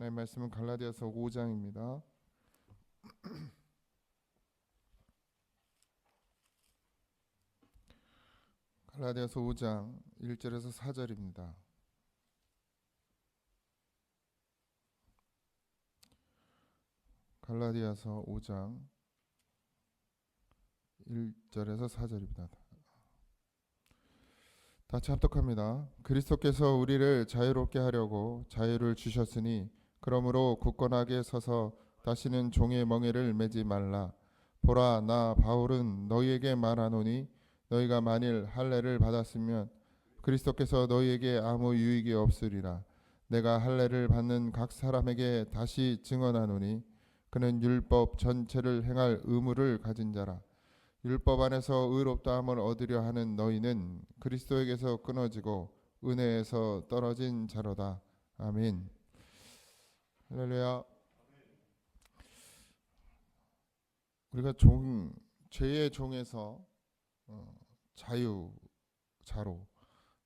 하나님의 말씀은 갈라디아서 5장입니다. 갈라디아서 5장 1절에서 4절입니다. 갈라디아서 5장 1절에서 4절입니다. 같이 합독합니다. 그리스도께서 우리를 자유롭게 하려고 자유를 주셨으니 그러므로 굳건하게 서서 다시는 종의 멍에를 매지 말라. 보라, 나 바울은 너희에게 말하노니 너희가 만일 할례를 받았으면 그리스도께서 너희에게 아무 유익이 없으리라. 내가 할례를 받는 각 사람에게 다시 증언하노니 그는 율법 전체를 행할 의무를 가진 자라. 율법 안에서 의롭다함을 얻으려 하는 너희는 그리스도에게서 끊어지고 은혜에서 떨어진 자로다. 아멘. 할렐루야. 우리가 죄의 종에서 자유자로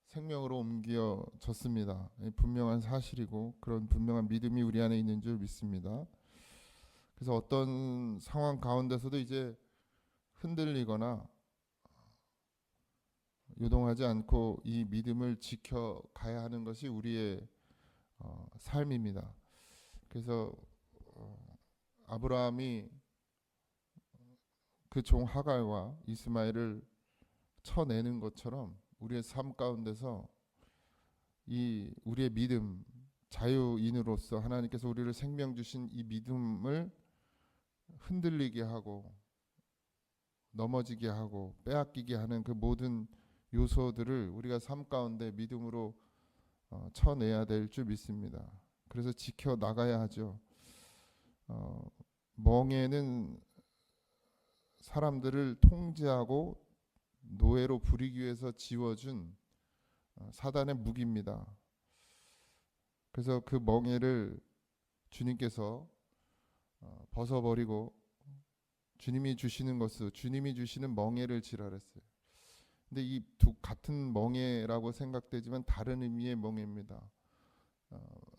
생명으로 옮겨졌습니다. 분명한 사실이고 그런 분명한 믿음이 우리 안에 있는 줄 믿습니다. 그래서 어떤 상황 가운데서도 이제 흔들리거나 요동하지 않고 이 믿음을 지켜가야 하는 것이 우리의 삶입니다. 그래서 아브라함이 그 종 하갈과 이스마엘을 쳐내는 것처럼 우리의 삶 가운데서 이 우리의 믿음, 자유인으로서 하나님께서 우리를 생명 주신 이 믿음을 흔들리게 하고 넘어지게 하고 빼앗기게 하는 그 모든 요소들을 우리가 삶 가운데 믿음으로 쳐내야 될 줄 믿습니다. 그래서 지켜나가야 하죠. 멍에는 사람들을 통제하고 노예로 부리기 위해서 지워준 사단의 무기입니다. 그래서 그 멍에를 주님께서 벗어버리고 주님이 주시는 것을, 주님이 주시는 멍에를 지라 했어요. 근데 이 두 같은 멍에라고 생각되지만 다른 의미의 멍에입니다.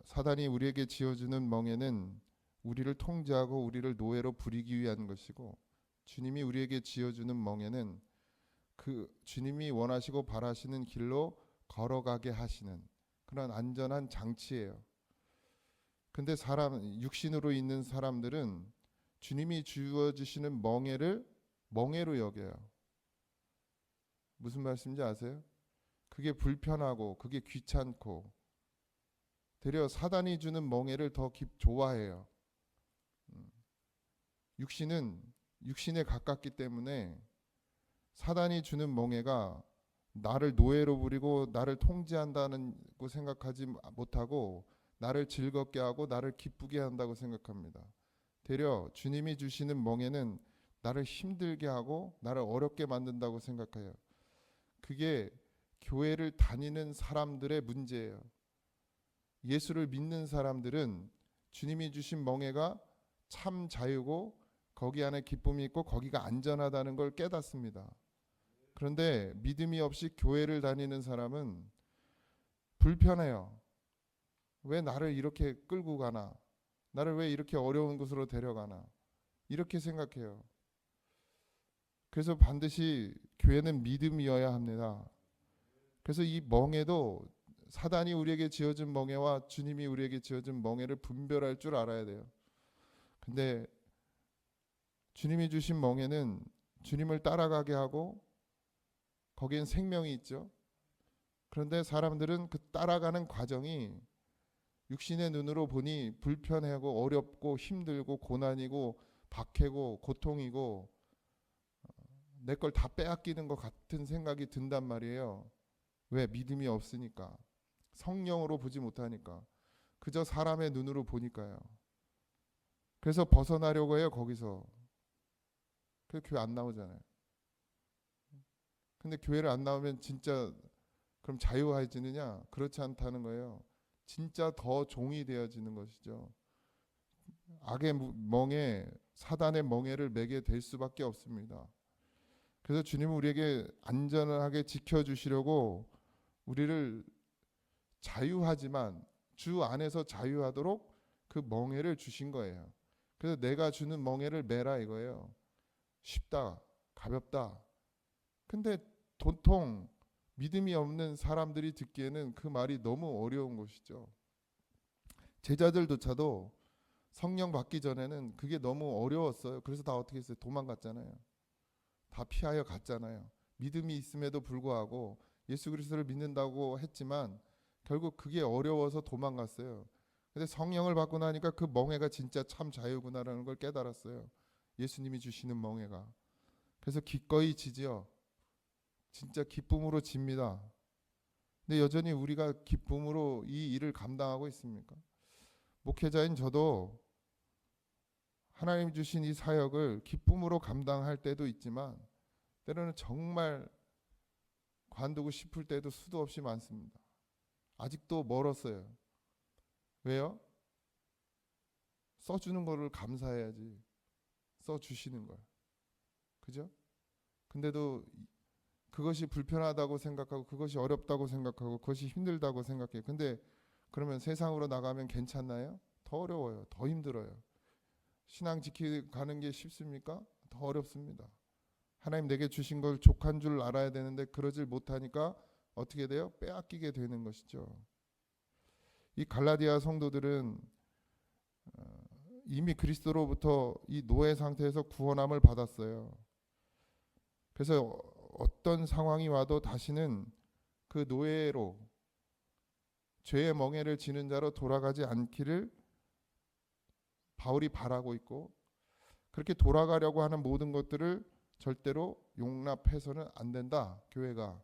사단이 우리에게 지어주는 멍에는 우리를 통제하고 우리를 노예로 부리기 위한 것이고, 주님이 우리에게 지어주는 멍에는 그 주님이 원하시고 바라시는 길로 걸어가게 하시는 그런 안전한 장치예요. 근데 육신으로 있는 사람들은 주님이 주어주시는 멍에를 멍에로 여겨요. 무슨 말씀인지 아세요? 그게 불편하고 그게 귀찮고 되려 사단이 주는 멍에를 더 좋아해요. 육신은 육신에 가깝기 때문에 사단이 주는 멍에가 나를 노예로 부리고 나를 통제한다고 생각하지 못하고 나를 즐겁게 하고 나를 기쁘게 한다고 생각합니다. 되려 주님이 주시는 멍에는 나를 힘들게 하고 나를 어렵게 만든다고 생각해요. 그게 교회를 다니는 사람들의 문제예요. 예수를 믿는 사람들은 주님이 주신 멍에가 참 자유고 거기 안에 기쁨이 있고 거기가 안전하다는 걸 깨닫습니다. 그런데 믿음이 없이 교회를 다니는 사람은 불편해요. 왜 나를 이렇게 끌고 가나? 나를 왜 이렇게 어려운 곳으로 데려가나? 이렇게 생각해요. 그래서 반드시 교회는 믿음이어야 합니다. 그래서 이 멍에도 사단이 우리에게 지어준 멍에와 주님이 우리에게 지어준 멍에를 분별할 줄 알아야 돼요. 근데 주님이 주신 멍에는 주님을 따라가게 하고 거기엔 생명이 있죠. 그런데 사람들은 그 따라가는 과정이 육신의 눈으로 보니 불편하고 어렵고 힘들고 고난이고 박해고 고통이고 내 걸 다 빼앗기는 것 같은 생각이 든단 말이에요. 왜? 믿음이 없으니까. 성령으로 보지 못하니까. 그저 사람의 눈으로 보니까요. 그래서 벗어나려고 해요. 거기서. 그래서 교회 안 나오잖아요. 근데 교회를 안 나오면 진짜 그럼 자유해지느냐? 그렇지 않다는 거예요. 진짜 더 종이 되어지는 것이죠. 악의 멍에, 사단의 멍에를 매게 될 수밖에 없습니다. 그래서 주님은 우리에게 안전하게 지켜주시려고 우리를 자유하지만 주 안에서 자유하도록 그 멍에를 주신 거예요. 그래서 내가 주는 멍에를 매라 이거예요. 쉽다, 가볍다. 근데 도통 믿음이 없는 사람들이 듣기에는 그 말이 너무 어려운 것이죠. 제자들조차도 성령 받기 전에는 그게 너무 어려웠어요. 그래서 다 어떻게 했어요? 도망갔잖아요. 다 피하여 갔잖아요. 믿음이 있음에도 불구하고 예수 그리스도를 믿는다고 했지만 결국 그게 어려워서 도망갔어요. 근데 성령을 받고 나니까 그 멍에가 진짜 참 자유구나라는 걸 깨달았어요. 예수님이 주시는 멍에가. 그래서 기꺼이 지지요. 진짜 기쁨으로 집니다. 근데 여전히 우리가 기쁨으로 이 일을 감당하고 있습니까? 목회자인 저도 하나님 주신 이 사역을 기쁨으로 감당할 때도 있지만 때로는 정말 관두고 싶을 때도 수도 없이 많습니다. 아직도 멀었어요. 왜요? 써주는 거를 감사해야지. 써주시는 걸. 그죠? 근데도 그것이 불편하다고 생각하고 그것이 어렵다고 생각하고 그것이 힘들다고 생각해요. 근데 그러면 세상으로 나가면 괜찮나요? 더 어려워요. 더 힘들어요. 신앙 지키가는 게 쉽습니까? 더 어렵습니다. 하나님 내게 주신 걸 족한 줄 알아야 되는데 그러질 못하니까 어떻게 돼요? 빼앗기게 되는 것이죠. 이 갈라디아 성도들은 이미 그리스도로부터 이 노예 상태에서 구원함을 받았어요. 그래서 어떤 상황이 와도 다시는 그 노예로 죄의 멍에를 지는 자로 돌아가지 않기를 바울이 바라고 있고 그렇게 돌아가려고 하는 모든 것들을 절대로 용납해서는 안 된다. 교회가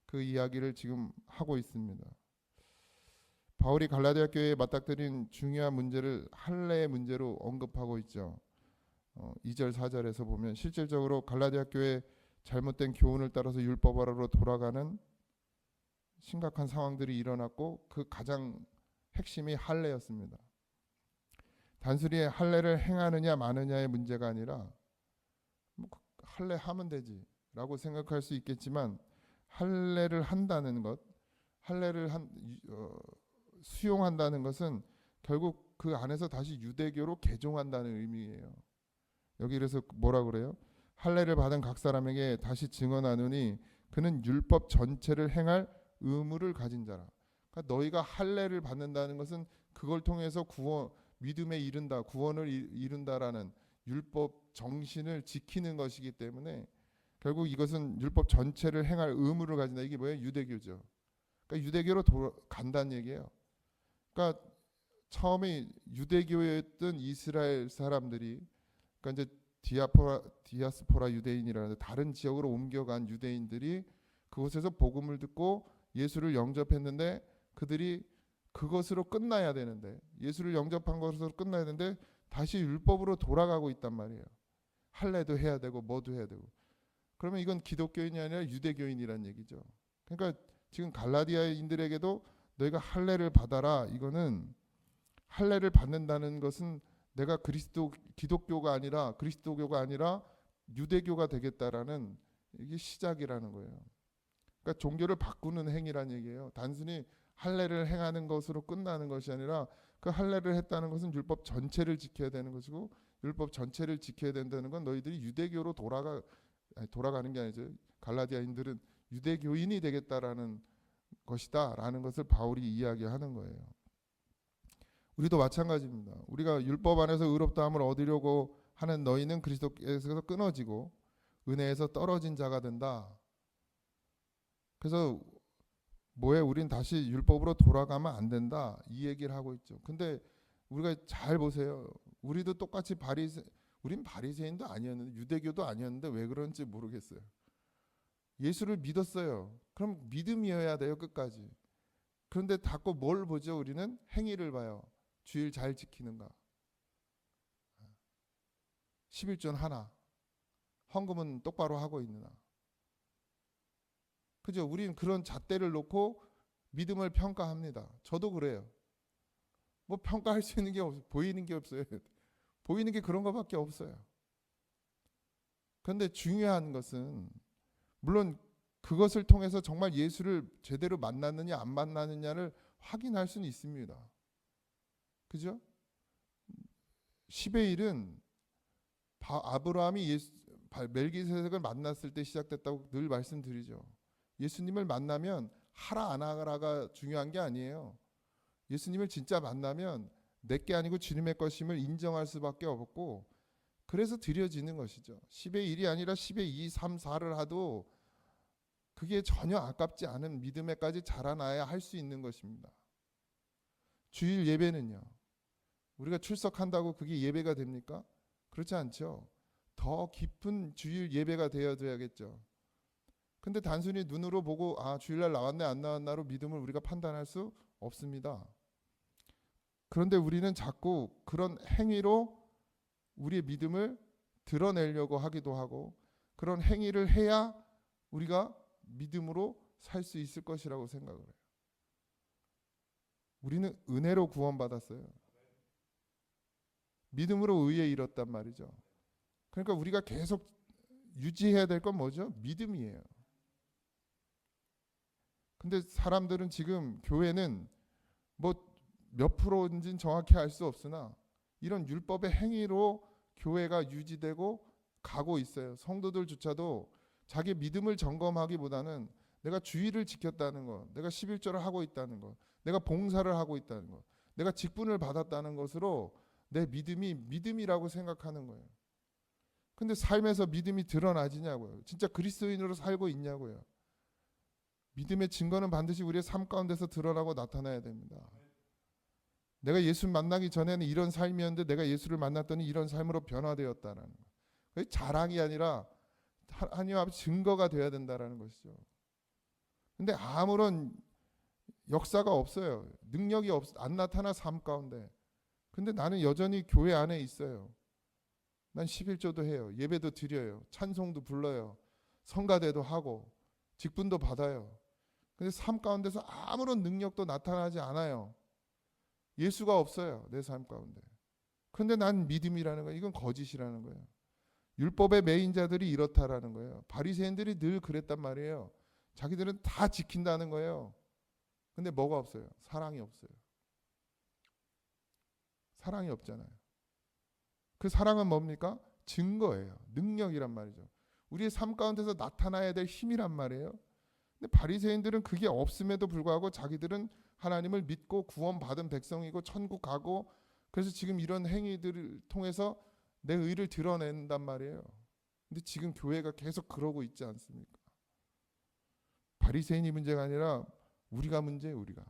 그 이야기를 지금 하고 있습니다. 바울이 갈라디아 교회에 맞닥뜨린 중요한 문제를 할례의 문제로 언급하고 있죠. 2절 4절에서 보면 실질적으로 갈라디아 교회 잘못된 교훈을 따라서 율법 아래로 돌아가는 심각한 상황들이 일어났고 그 가장 핵심이 할례였습니다. 단순히 할례를 행하느냐 마느냐의 문제가 아니라 뭐 할례 하면 되지라고 생각할 수 있겠지만 할례를 한다는 것, 할례를 수용한다는 것은 결국 그 안에서 다시 유대교로 개종한다는 의미예요. 여기 그래서 뭐라 그래요? 할례를 받은 각 사람에게 다시 증언하노니 그는 율법 전체를 행할 의무를 가진 자라. 그러니까 너희가 할례를 받는다는 것은 그걸 통해서 믿음에 이른다, 구원을 이룬다라는 율법 정신을 지키는 것이기 때문에 결국 이것은 율법 전체를 행할 의무를 가진다. 이게 뭐예요? 유대교죠. 그러니까 유대교로 간다는 얘기예요. 그러니까 처음에 유대교였던 이스라엘 사람들이 그러니까 이제 디아스포라 유대인이라는 다른 지역으로 옮겨간 유대인들이 그곳에서 복음을 듣고 예수를 영접했는데 그들이 그것으로 끝나야 되는데 예수를 영접한 것으로 끝나야 되는데 다시 율법으로 돌아가고 있단 말이에요. 할례도 해야 되고 뭐도 해야 되고. 그러면 이건 기독교인이 아니라 유대교인이란 얘기죠. 그러니까 지금 갈라디아인들에게도 너희가 할례를 받아라. 이거는 할례를 받는다는 것은 내가 기독교가 아니라 그리스도교가 아니라 유대교가 되겠다라는 이게 시작이라는 거예요. 그러니까 종교를 바꾸는 행위란 얘기예요. 단순히 할례를 행하는 것으로 끝나는 것이 아니라 그 할례를 했다는 것은 율법 전체를 지켜야 되는 것이고 율법 전체를 지켜야 된다는 건 너희들이 유대교로 돌아가는 게 아니죠. 갈라디아인들은 유대교인이 되겠다라는 것이다라는 것을 바울이 이야기하는 거예요. 우리도 마찬가지입니다. 우리가 율법 안에서 의롭다함을 얻으려고 하는 너희는 그리스도께서 끊어지고 은혜에서 떨어진 자가 된다. 그래서 우린 다시 율법으로 돌아가면 안 된다. 이 얘기를 하고 있죠. 근데 우리가 잘 보세요. 우리도 똑같이 우린 바리새인도 아니었는데 유대교도 아니었는데 왜 그런지 모르겠어요. 예수를 믿었어요. 그럼 믿음이어야 돼요. 끝까지. 그런데 자꾸 뭘 보죠? 우리는 행위를 봐요. 주일 잘 지키는가, 11조 하나, 헌금은 똑바로 하고 있느냐. 그죠? 우리는 그런 잣대를 놓고 믿음을 평가합니다. 저도 그래요. 뭐 평가할 수 있는 게 보이는 게 없어요. 보이는 게 그런 것밖에 없어요. 그런데 중요한 것은 물론 그것을 통해서 정말 예수를 제대로 만났느냐 안 만났느냐를 확인할 수는 있습니다. 그죠? 10의 1은 아브라함이 멜기세덱을 만났을 때 시작됐다고 늘 말씀드리죠. 예수님을 만나면 하라 안 하라가 중요한 게 아니에요. 예수님을 진짜 만나면 내게 아니고 주님의 것임을 인정할 수밖에 없고, 그래서 드려지는 것이죠. 10의 1이 아니라 10의 2, 3, 4를 하도 그게 전혀 아깝지 않은 믿음에까지 자라나야 할 수 있는 것입니다. 주일 예배는요, 우리가 출석한다고 그게 예배가 됩니까? 그렇지 않죠. 더 깊은 주일 예배가 되어줘야겠죠. 근데 단순히 눈으로 보고 주일날 나왔네 안 나왔나로 믿음을 우리가 판단할 수 없습니다. 그런데 우리는 자꾸 그런 행위로 우리의 믿음을 드러내려고 하기도 하고, 그런 행위를 해야 우리가 믿음으로 살 수 있을 것이라고 생각을 해요. 우리는 은혜로 구원받았어요. 믿음으로 의에 이뤘단 말이죠. 그러니까 우리가 계속 유지해야 될 건 뭐죠? 믿음이에요. 근데 사람들은 지금, 교회는 뭐 몇 프로인지는 정확히 알 수 없으나 이런 율법의 행위로 교회가 유지되고 가고 있어요. 성도들조차도 자기 믿음을 점검하기보다는 내가 주의를 지켰다는 것, 내가 11조를 하고 있다는 것, 내가 봉사를 하고 있다는 것, 내가 직분을 받았다는 것으로 내 믿음이 믿음이라고 생각하는 거예요. 근데 삶에서 믿음이 드러나지냐고요. 진짜 그리스도인으로 살고 있냐고요. 믿음의 증거는 반드시 우리의 삶 가운데서 드러나고 나타나야 됩니다. 내가 예수 만나기 전에는 이런 삶이었는데 내가 예수를 만났더니 이런 삶으로 변화되었다라는 거예요. 그게 자랑이 아니라 하나님 앞에 증거가 되어야 된다라는 것이죠. 근데 아무런 역사가 없어요. 능력이 안 나타나 삶 가운데. 근데 나는 여전히 교회 안에 있어요. 난 11조도 해요. 예배도 드려요. 찬송도 불러요. 성가대도 하고 직분도 받아요. 근데 삶 가운데서 아무런 능력도 나타나지 않아요. 예수가 없어요. 내 삶 가운데. 근데 난 믿음이라는 거예요. 이건 거짓이라는 거예요. 율법의 매인자들이 이렇다라는 거예요. 바리새인들이 늘 그랬단 말이에요. 자기들은 다 지킨다는 거예요. 근데 뭐가 없어요? 사랑이 없어요. 사랑이 없잖아요. 그 사랑은 뭡니까? 증거예요. 능력이란 말이죠. 우리의 삶 가운데서 나타나야 될 힘이란 말이에요. 근데 바리새인들은 그게 없음에도 불구하고 자기들은 하나님을 믿고 구원받은 백성이고 천국 가고, 그래서 지금 이런 행위들을 통해서 내 의를 드러낸단 말이에요. 근데 지금 교회가 계속 그러고 있지 않습니까? 바리새인이 문제가 아니라 우리가 문제예요. 우리가.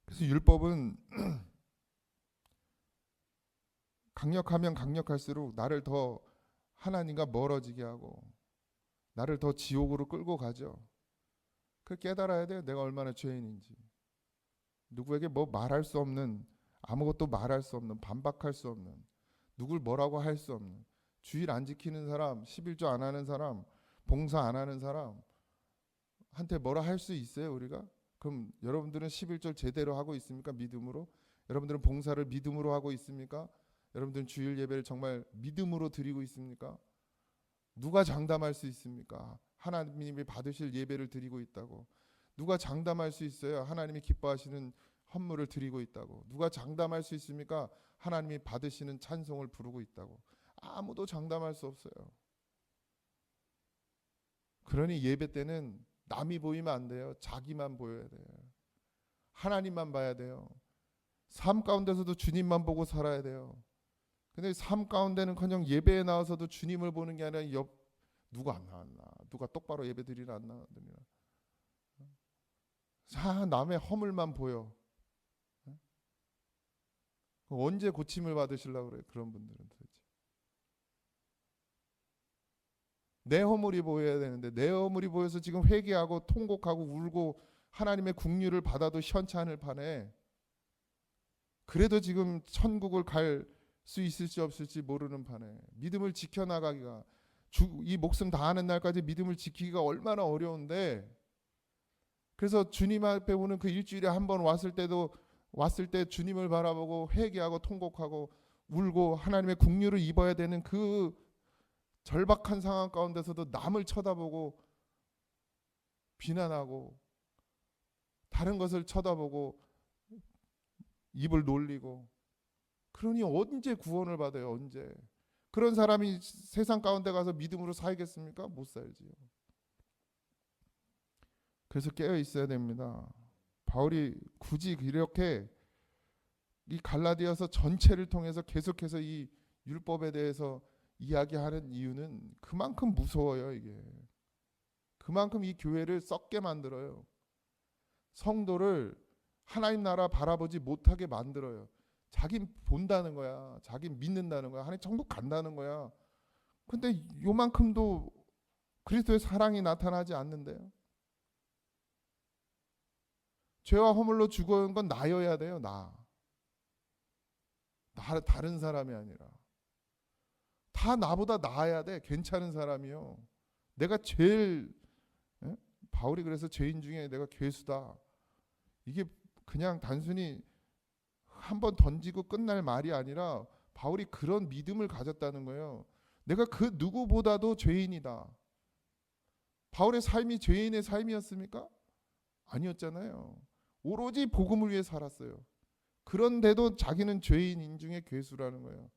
그래서 율법은 강력하면 강력할수록 나를 더 하나님과 멀어지게 하고 나를 더 지옥으로 끌고 가죠. 그 깨달아야 돼요. 내가 얼마나 죄인인지. 누구에게 뭐 말할 수 없는, 아무것도 말할 수 없는, 반박할 수 없는, 누굴 뭐라고 할 수 없는, 주일 안 지키는 사람, 11조 안 하는 사람, 봉사 안 하는 사람 한테 뭐라 할 수 있어요, 우리가? 그럼 여러분들은 11조 제대로 하고 있습니까? 믿음으로? 여러분들은 봉사를 믿음으로 하고 있습니까? 여러분들은 주일 예배를 정말 믿음으로 드리고 있습니까? 누가 장담할 수 있습니까? 하나님이 받으실 예배를 드리고 있다고. 누가 장담할 수 있어요? 하나님이 기뻐하시는 헌물을 드리고 있다고. 누가 장담할 수 있습니까? 하나님이 받으시는 찬송을 부르고 있다고. 아무도 장담할 수 없어요. 그러니 예배 때는 남이 보이면 안 돼요. 자기만 보여야 돼요. 하나님만 봐야 돼요. 삶 가운데서도 주님만 보고 살아야 돼요. 근데 삶 가운데는커녕 예배에 나와서도 주님을 보는 게 아니라 누가 안 나왔나, 누가 똑바로 예배 드리나 안 나왔느냐, 남의 허물만 보여. 언제 고침을 받으시려고 그래요? 그런 분들은 도대체. 내 허물이 보여야 되는데 내 허물이 보여서 지금 회개하고 통곡하고 울고 하나님의 긍휼을 받아도 현찮을 판에, 그래도 지금 천국을 갈 수 있을지 없을지 모르는 판에 믿음을 지켜나가기가, 이 목숨 다하는 날까지 믿음을 지키기가 얼마나 어려운데, 그래서 주님 앞에 오는 그 일주일에 한 번 왔을 때 주님을 바라보고 회개하고 통곡하고 울고 하나님의 긍휼을 입어야 되는 그 절박한 상황 가운데서도 남을 쳐다보고 비난하고 다른 것을 쳐다보고 입을 놀리고 그러니 언제 구원을 받아요? 언제? 그런 사람이 세상 가운데 가서 믿음으로 살겠습니까? 못 살지요. 그래서 깨어 있어야 됩니다. 바울이 굳이 이렇게 이 갈라디아서 전체를 통해서 계속해서 이 율법에 대해서 이야기하는 이유는 그만큼 무서워요. 이게 그만큼 이 교회를 썩게 만들어요. 성도를 하나님 나라 바라보지 못하게 만들어요. 자긴 본다는 거야. 자긴 믿는다는 거야. 하나님 천국 간다는 거야. 근데 요만큼도 그리스도의 사랑이 나타나지 않는데요. 죄와 허물로 죽어온 건 나여야 돼요. 다른 사람이 아니라. 다 나보다 나아야 돼. 괜찮은 사람이요. 내가 제일 바울이 그래서 죄인 중에 내가 괴수다. 이게 그냥 단순히 한번 던지고 끝날 말이 아니라 바울이 그런 믿음을 가졌다는 거예요. 내가 그 누구보다도 죄인이다. 바울의 삶이 죄인의 삶이었습니까? 아니었잖아요. 오로지 복음을 위해 살았어요. 그런데도 자기는 죄인인 중에 괴수라는 거예요.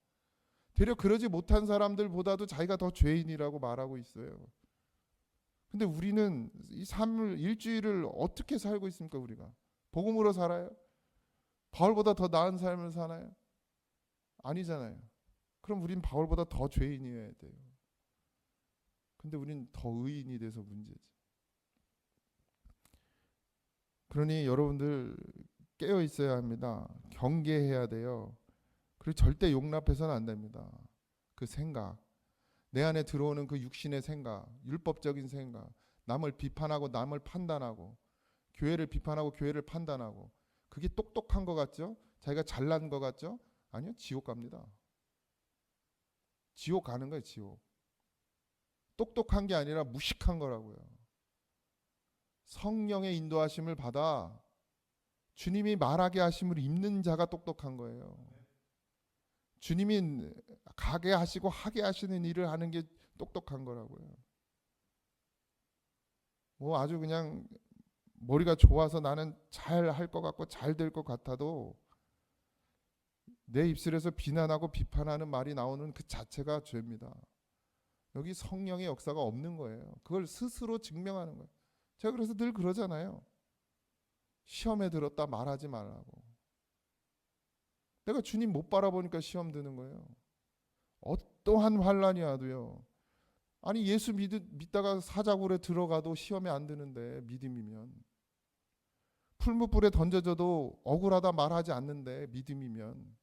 되려 그러지 못한 사람들보다도 자기가 더 죄인이라고 말하고 있어요. 근데 우리는 이 삶을 일주일을 어떻게 살고 있습니까? 우리가 복음으로 살아요? 바울보다 더 나은 삶을 사나요? 아니잖아요. 그럼 우린 바울보다 더 죄인이어야 돼요. 근데 우린 더 의인이 돼서 문제지. 그러니 여러분들 깨어 있어야 합니다. 경계해야 돼요. 그리고 절대 용납해서는 안 됩니다. 그 생각, 내 안에 들어오는 그 육신의 생각, 율법적인 생각, 남을 비판하고 남을 판단하고, 교회를 비판하고 교회를 판단하고, 그게 똑똑한 것 같죠? 자기가 잘난 것 같죠? 아니요, 지옥 갑니다. 지옥 가는 거예요, 지옥. 똑똑한 게 아니라 무식한 거라고요. 성령의 인도하심을 받아 주님이 말하게 하심을 입는 자가 똑똑한 거예요. 주님이 가게 하시고 하게 하시는 일을 하는 게 똑똑한 거라고요. 뭐 아주 그냥 머리가 좋아서 나는 잘 할 것 같고 잘 될 것 같아도 내 입술에서 비난하고 비판하는 말이 나오는 그 자체가 죄입니다. 여기 성령의 역사가 없는 거예요. 그걸 스스로 증명하는 거예요. 제가 그래서 늘 그러잖아요. 시험에 들었다 말하지 말라고. 내가 주님 못 바라보니까 시험 드는 거예요. 어떠한 환란이 와도요. 아니 예수 믿다가 사자굴에 들어가도 시험에 안 드는데 믿음이면. 풀무불에 던져져도 억울하다 말하지 않는데 믿음이면.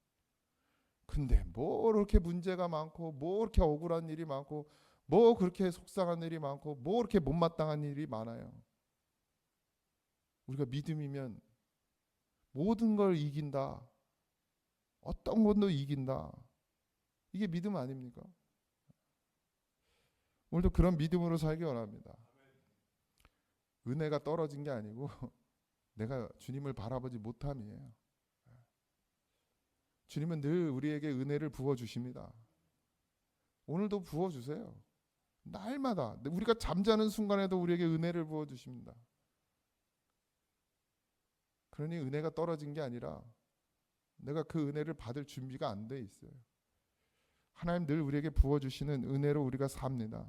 근데 뭐 그렇게 문제가 많고 뭐 그렇게 억울한 일이 많고 뭐 그렇게 속상한 일이 많고 뭐 그렇게 못마땅한 일이 많아요. 우리가 믿음이면 모든 걸 이긴다. 어떤 것도 이긴다. 이게 믿음 아닙니까? 오늘도 그런 믿음으로 살기 원합니다. 은혜가 떨어진 게 아니고 내가 주님을 바라보지 못함이에요. 주님은 늘 우리에게 은혜를 부어주십니다. 오늘도 부어주세요. 날마다 우리가 잠자는 순간에도 우리에게 은혜를 부어주십니다. 그러니 은혜가 떨어진 게 아니라 내가 그 은혜를 받을 준비가 안 돼 있어요. 하나님 늘 우리에게 부어주시는 은혜로 우리가 삽니다.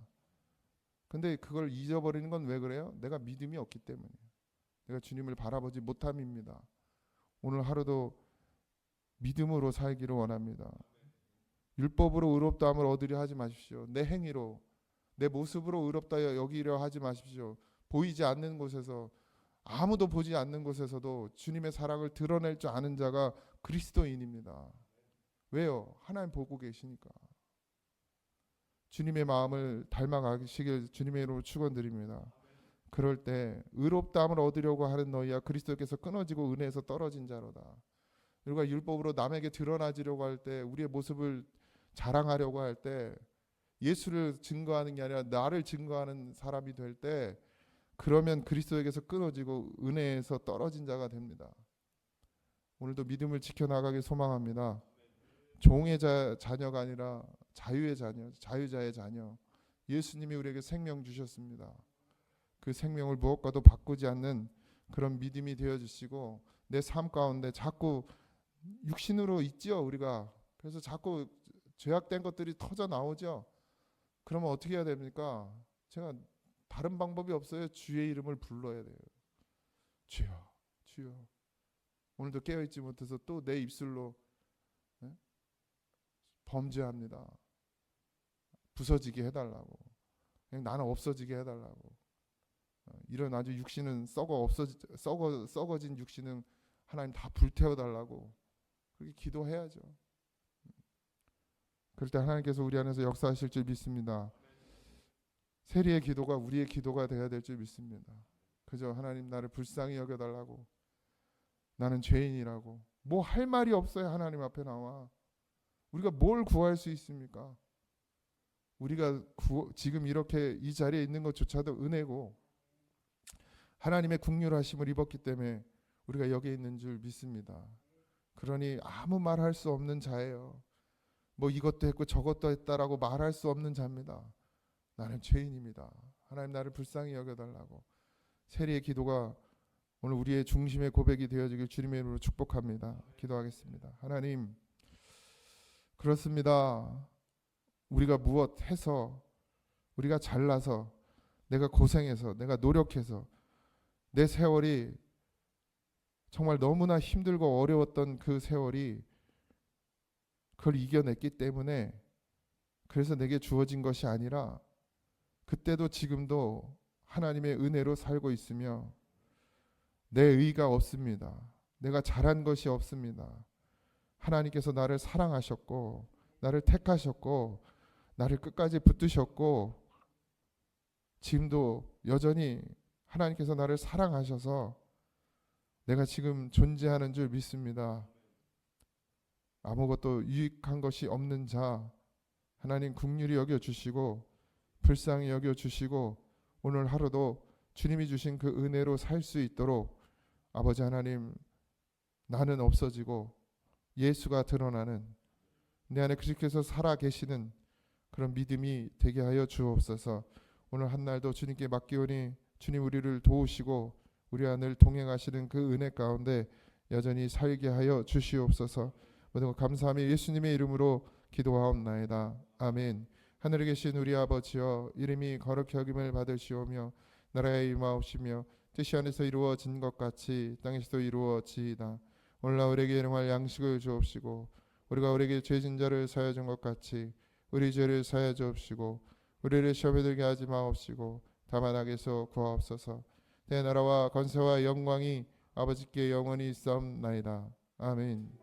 근데 그걸 잊어버리는 건 왜 그래요? 내가 믿음이 없기 때문이에요. 내가 주님을 바라보지 못함입니다. 오늘 하루도 믿음으로 살기를 원합니다. 율법으로 의롭다함을 얻으려 하지 마십시오. 내 행위로 내 모습으로 의롭다 여기려 하지 마십시오. 보이지 않는 곳에서 아무도 보지 않는 곳에서도 주님의 사랑을 드러낼 줄 아는 자가 그리스도인입니다. 왜요? 하나님 보고 계시니까. 주님의 마음을 닮아가시길 주님의 이름으로 축원드립니다. 그럴 때 의롭다함을 얻으려고 하는 너희야 그리스도께서 끊어지고 은혜에서 떨어진 자로다. 우리가 율법으로 남에게 드러나지려고 할 때 우리의 모습을 자랑하려고 할 때 예수를 증거하는 게 아니라 나를 증거하는 사람이 될 때 그러면 그리스도에게서 끊어지고 은혜에서 떨어진 자가 됩니다. 오늘도 믿음을 지켜나가길 소망합니다. 종의 자녀가 아니라 자유의 자녀, 자유자의 자녀. 예수님이 우리에게 생명 주셨습니다. 그 생명을 무엇과도 바꾸지 않는 그런 믿음이 되어주시고 내 삶 가운데 자꾸 육신으로 있지요. 우리가 그래서 자꾸 죄악된 것들이 터져 나오죠. 그러면 어떻게 해야 됩니까? 제가 다른 방법이 없어요. 주의 이름을 불러야 돼요. 주여, 주여. 오늘도 깨어있지 못해서 또 내 입술로 범죄합니다. 부서지게 해달라고. 그냥 나는 없어지게 해달라고. 이런 아주 육신은 썩어진 육신은 하나님 다 불태워달라고 그렇게 기도해야죠. 그럴 때 하나님께서 우리 안에서 역사하실 줄 믿습니다. 세리의 기도가 우리의 기도가 되어야 될 줄 믿습니다. 그저 하나님 나를 불쌍히 여겨달라고, 나는 죄인이라고, 뭐 할 말이 없어요. 하나님 앞에 나와 우리가 뭘 구할 수 있습니까? 우리가 지금 이렇게 이 자리에 있는 것조차도 은혜고 하나님의 긍휼하심을 입었기 때문에 우리가 여기 있는 줄 믿습니다. 그러니 아무 말할 수 없는 자예요. 뭐 이것도 했고 저것도 했다라고 말할 수 없는 자입니다. 나는 죄인입니다. 하나님 나를 불쌍히 여겨달라고. 세리의 기도가 오늘 우리의 중심의 고백이 되어지길 주님의 이름으로 축복합니다. 기도하겠습니다. 하나님, 그렇습니다. 우리가 무엇 해서, 우리가 잘나서, 내가 고생해서, 내가 노력해서 내 세월이 정말 너무나 힘들고 어려웠던 그 세월이 그걸 이겨냈기 때문에, 그래서 내게 주어진 것이 아니라 그때도 지금도 하나님의 은혜로 살고 있으며 내 의가 없습니다. 내가 잘한 것이 없습니다. 하나님께서 나를 사랑하셨고 나를 택하셨고 나를 끝까지 붙드셨고 지금도 여전히 하나님께서 나를 사랑하셔서 내가 지금 존재하는 줄 믿습니다. 아무것도 유익한 것이 없는 자 하나님 긍휼히 여겨주시고 불쌍히 여겨주시고 오늘 하루도 주님이 주신 그 은혜로 살 수 있도록 아버지 하나님, 나는 없어지고 예수가 드러나는 내 안에 그리스도께서 살아계시는 그런 믿음이 되게 하여 주옵소서. 오늘 한날도 주님께 맡기오니 주님 우리를 도우시고 우리 안을 동행하시는 그 은혜 가운데 여전히 살게 하여 주시옵소서. 모든 것 감사하며 예수님의 이름으로 기도하옵나이다. 아멘. 하늘에 계신 우리 아버지여, 이름이 거룩히 여김을 받으시오며 나라의 임하옵시며 뜻이 안에서 이루어진 것 같이 땅에서도 이루어지이다. 오늘날 우리에게 일용할 양식을 주옵시고 우리가 우리에게 죄진 자를 사하여 준 것 같이 우리 죄를 사하여 주옵시고 우리를 시험에 들게 하지 마옵시고 다만 악에서 구하옵소서. 내 나라와 권세와 영광이 아버지께 영원히 있사옵나이다. 아멘.